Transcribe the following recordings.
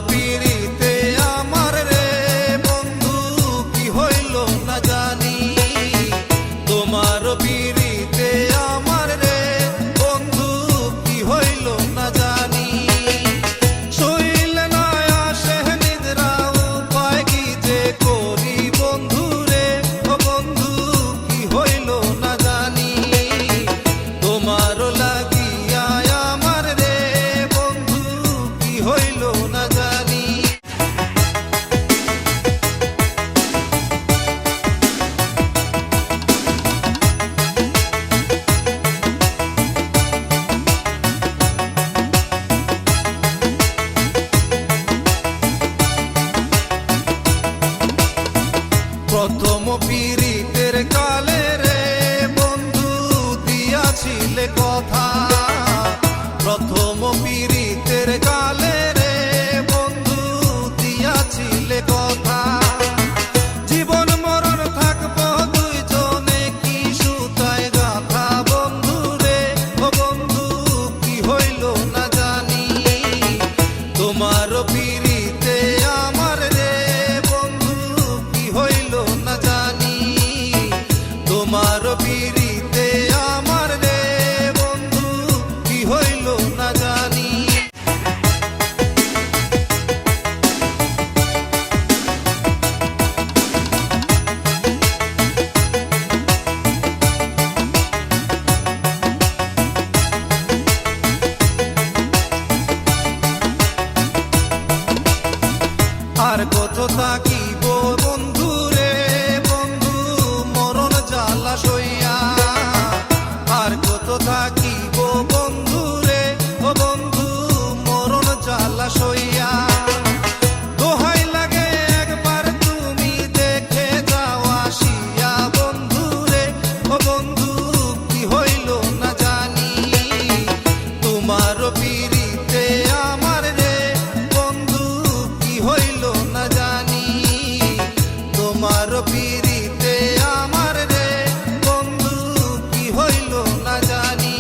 পিড়িতে আমার রে বন্ধু কি হইল না জানি, তোমার পিড়িতে আমার রে বন্ধু কি হইল না জানি। শৈলে না আসে নিদ্রা উপায় কি যে করি বন্ধু রে, ও বন্ধু কি হইল না জানি, তোমার লাগিয়া আমার রে বন্ধু কি হইল না জানি। প্রথম পীড়িতের কালে রে বন্ধু দিয়াছিলে কথা, প্রথম পীড়িতের কালে রে বন্ধু দিয়াছিলে কথা। জীবন মরণ থাকবো দুইজনে কি সুতায় গাথা বন্ধু রে, ও বন্ধু কি হইল না জানি, তোমার পীড়িতে আমার রে বন্ধু কি হইল না জানি, তোমার পীড়িতে আমার রে বন্ধু কি হইল না জানি। আর কত থাকিব বন্ধু রে বন্ধু মরণ জ্বালা সইয়া, আর কত থাকিব বন্ধু রে ও বন্ধু মরণ জ্বালা সইয়া। দোহাই লাগে একবার তুমি দেখে যাও আসিয়া বন্ধু রে, ও বন্ধু কি হইল না জানি, তোমার পিড়িতে আমার রে বন্ধু কি হইল না জানি, তোমার পিড়িতে আমার রে বন্ধু কি হইল না জানি।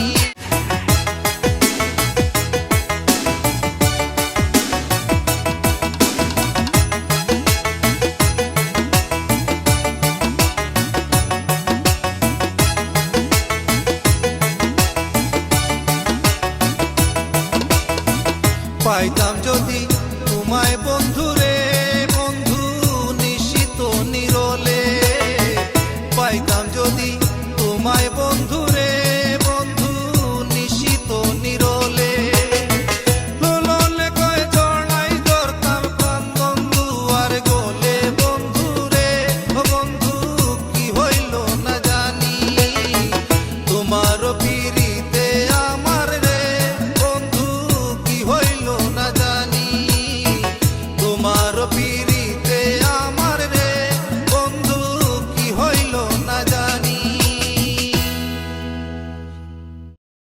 পাইতাম যদি তোমায় বন্ধু রে বন্ধু নিশিত নিরলে, পাইতাম যদি তোমায় বন্ধু